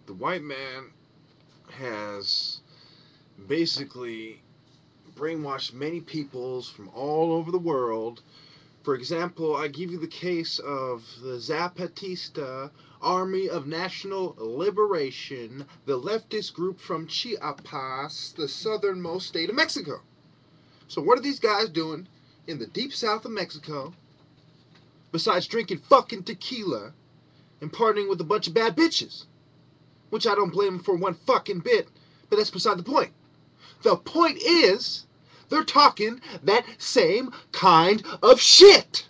the white man has basically brainwashed many peoples from all over the world. For example, I give you the case of the Zapatista Army of National Liberation, the leftist group from Chiapas, the southernmost state of Mexico. So what are these guys doing in the deep south of Mexico besides drinking fucking tequila and partying with a bunch of bad bitches? Which I don't blame them for one fucking bit, but that's beside the point. The point is, they're talking that same kind of shit.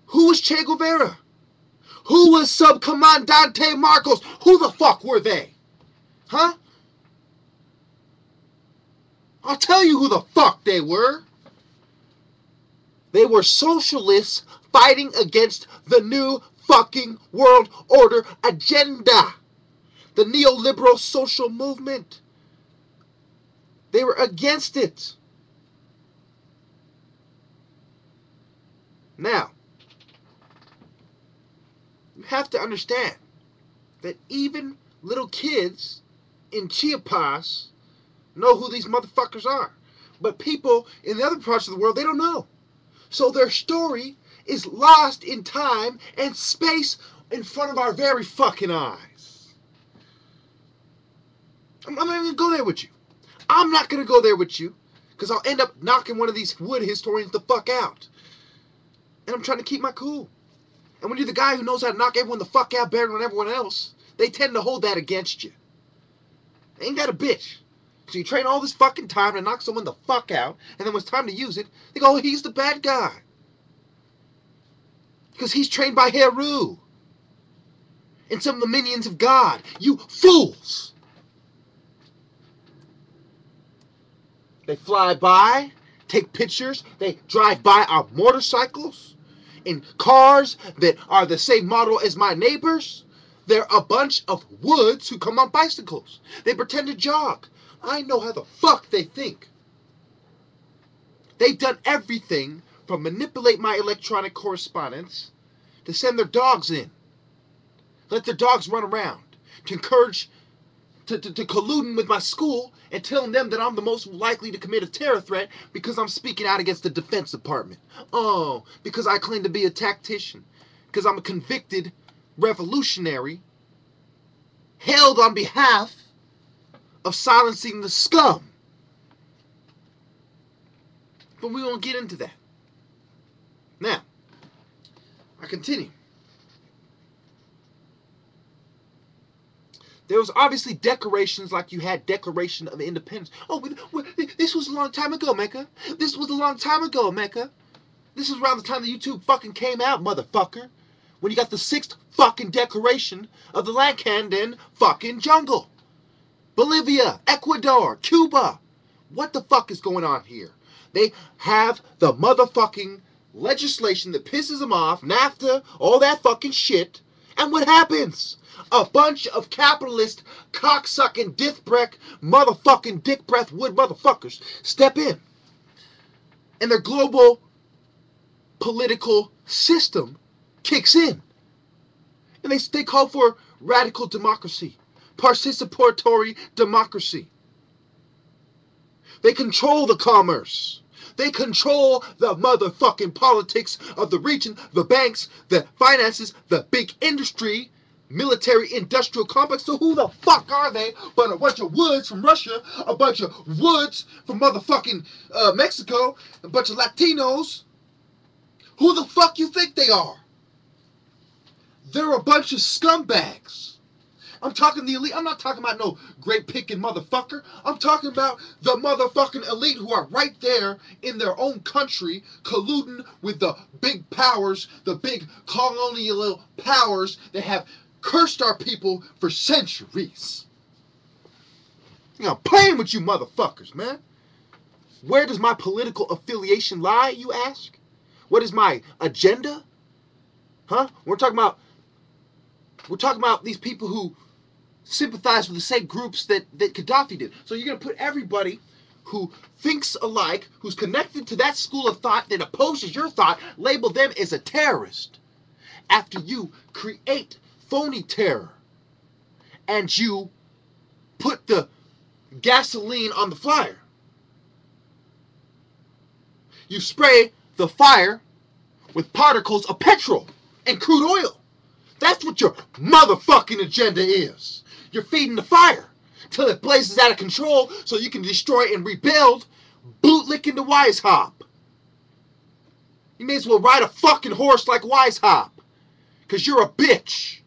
Who was Che Guevara? Who was Subcomandante Marcos? Who the fuck were they? Huh? I'll tell you who the fuck they were. They were socialists fighting against the new fucking world order agenda. The neoliberal social movement. They were against it. Now, you have to understand that even little kids in Chiapas know who these motherfuckers are. But people in the other parts of the world, they don't know. So their story is lost in time and space in front of our very fucking eyes. I'm not even going to go there with you. I'm not going to go there with you because I'll end up knocking one of these wood historians the fuck out. And I'm trying to keep my cool. And when you're the guy who knows how to knock everyone the fuck out better than everyone else, they tend to hold that against you. Ain't that a bitch? So you train all this fucking time to knock someone the fuck out, and then when it's time to use it, they go, oh, he's the bad guy. Because he's trained by Heru. And some of the minions of God. You fools! They fly by, take pictures, they drive by our motorcycles in cars that are the same model as my neighbors. They're a bunch of woods who come on bicycles. They pretend to jog. I know how the fuck they think. They've done everything from manipulate my electronic correspondence to send their dogs in. Let their dogs run around. To encourage, to colluding with my school and telling them that I'm the most likely to commit a terror threat because I'm speaking out against the Defense Department. Oh, because I claim to be a tactician. Because I'm a convicted revolutionary held on behalf of silencing the scum. But we won't get into that. Now, I continue. There was obviously decorations like you had Declaration of Independence. Oh, this was a long time ago, Mecca. This was a long time ago, Mecca. This is around the time that YouTube fucking came out, motherfucker. When you got the 6th fucking Declaration of the Lacandan fucking jungle. Bolivia, Ecuador, Cuba. What the fuck is going on here? They have the motherfucking legislation that pisses them off, NAFTA, all that fucking shit. And what happens? A bunch of capitalist, cocksucking, motherfucking dick breath wood motherfuckers step in. And their global political system kicks in. And they call for radical democracy. Participatory democracy. They control the commerce. They control the motherfucking politics of the region, the banks, the finances, the big industry, military industrial complex. So who the fuck are they but a bunch of woods from Russia, a bunch of woods from motherfucking Mexico, a bunch of Latinos? Who the fuck you think they are? They're a bunch of scumbags. I'm talking the elite. I'm not talking about no great picking motherfucker. I'm talking about the motherfucking elite who are right there in their own country colluding with the big powers, the big colonial powers that have cursed our people for centuries. You know, I'm playing with you motherfuckers, man. Where does my political affiliation lie, you ask? What is my agenda? Huh? We're talking about these people who sympathize with the same groups that Gaddafi did. So you're going to put everybody who thinks alike, who's connected to that school of thought that opposes your thought, label them as a terrorist. After you create phony terror, and you put the gasoline on the fire. You spray the fire with particles of petrol and crude oil. That's what your motherfucking agenda is. You're feeding the fire till it blazes out of control so you can destroy and rebuild, bootlicking the Weishaupt. You may as well ride a fucking horse like Weishaupt, because you're a bitch.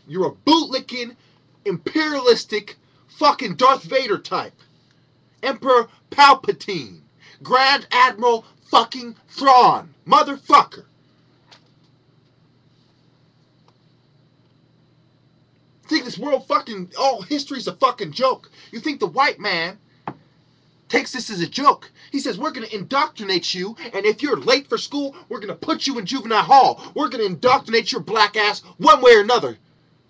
You're a bootlicking, imperialistic, fucking Darth Vader type. Emperor Palpatine. Grand Admiral fucking Thrawn. Motherfucker. You think this world fucking, all history's a fucking joke. You think the white man takes this as a joke. He says, we're going to indoctrinate you, and if you're late for school, we're going to put you in juvenile hall. We're going to indoctrinate your black ass one way or another.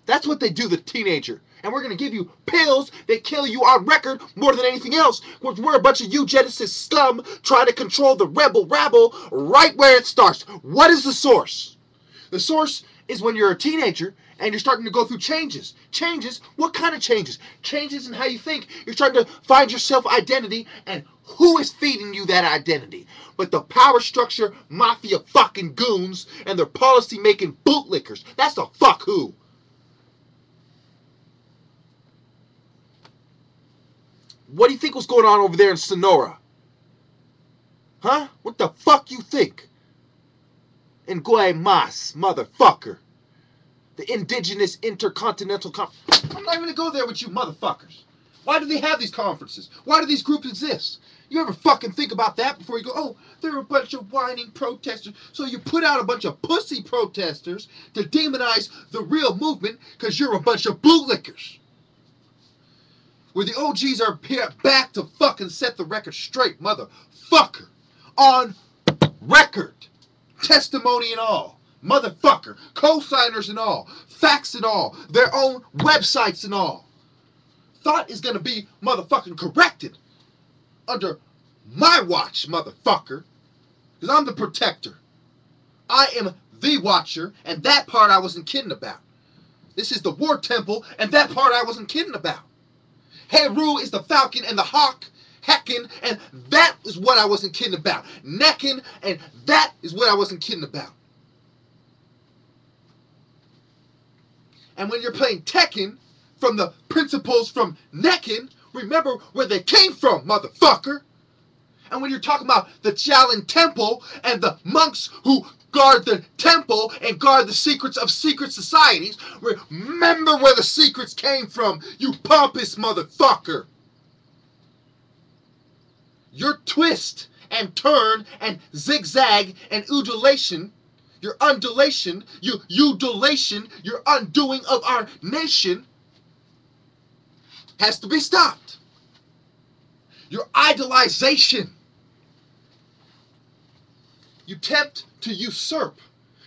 That's what they do to the teenager. And we're going to give you pills that kill you on record more than anything else. We're a bunch of eugenicist scum trying to control the rebel rabble right where it starts. What is the source? The source is when you're a teenager and you're starting to go through changes. Changes? What kind of changes? Changes in how you think. You're starting to find your self-identity, and who is feeding you that identity? But the power structure, mafia fucking goons, and their policy-making bootlickers. That's the fuck who. What do you think was going on over there in Sonora? Huh? What the fuck you think? In Guaymas, motherfucker. The indigenous intercontinental conference. I'm not even going to go there with you motherfuckers. Why do they have these conferences? Why do these groups exist? You ever fucking think about that before you go, oh, they're a bunch of whining protesters. So you put out a bunch of pussy protesters to demonize the real movement because you're a bunch of bootlickers. Where the OGs are back to fucking set the record straight, motherfucker. On record. Testimony and all. Motherfucker. Co-signers and all. Facts and all. Their own websites and all. Thought is gonna be motherfucking corrected under my watch, motherfucker. Because I'm the protector. I am the watcher, and that part I wasn't kidding about. This is the war temple, and that part I wasn't kidding about. Heru is the falcon and the hawk, heckin', and that is what I wasn't kidding about. Neckin', and that is what I wasn't kidding about. And when you're playing Tekken, from the principles from Neckin, remember where they came from, motherfucker. And when you're talking about the Shaolin Temple and the monks who guard the temple and guard the secrets of secret societies, remember where the secrets came from, you pompous motherfucker. Your twist and turn and zigzag and undulation, your undulation, your udulation, your undoing of our nation has to be stopped. Your idolization. You attempt to usurp.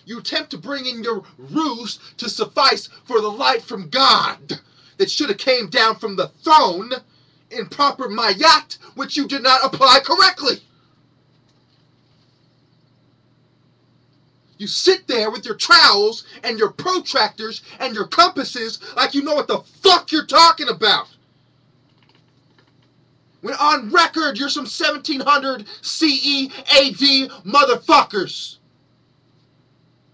You attempt to bring in your ruse to suffice for the light from God that should have came down from the throne in proper mayat, which you did not apply correctly. You sit there with your trowels and your protractors and your compasses like you know what the fuck you're talking about. When on record, you're some 1700 CE AD motherfuckers.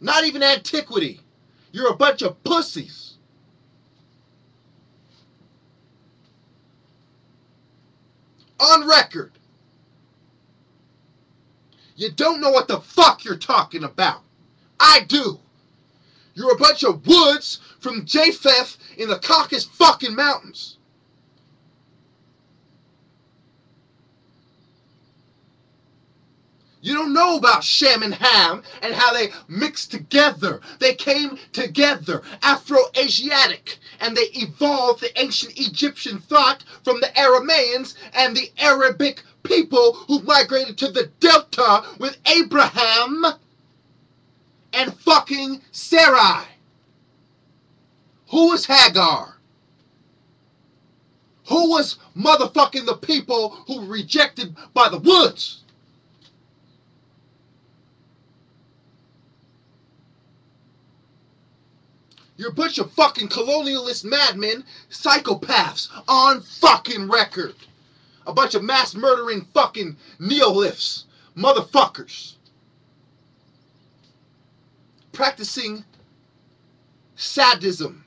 Not even antiquity. You're a bunch of pussies. On record. You don't know what the fuck you're talking about. I do. You're a bunch of woods from Japheth in the Caucasus fucking mountains. You don't know about Shem and Ham and how they mixed together. They came together, Afro-Asiatic, and they evolved the ancient Egyptian thought from the Aramaeans and the Arabic people who migrated to the Delta with Abraham and fucking Sarai. Who was Hagar? Who was motherfucking the people who were rejected by the woods? You're a bunch of fucking colonialist madmen, psychopaths on fucking record. A bunch of mass murdering fucking neoliths, motherfuckers. Practicing sadism.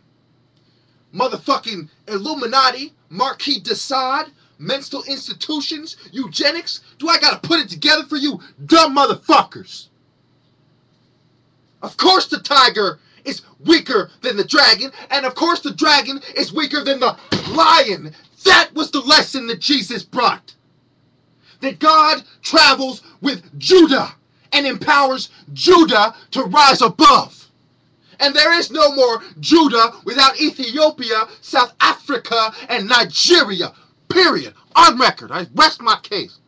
Motherfucking Illuminati, Marquis de Sade, mental institutions, eugenics. Do I gotta put it together for you dumb motherfuckers? Of course the tiger is weaker than the dragon, and of course the dragon is weaker than the lion. That was the lesson that Jesus brought. That God travels with Judah and empowers Judah to rise above. And there is no more Judah without Ethiopia, South Africa, and Nigeria. Period. On record. I rest my case.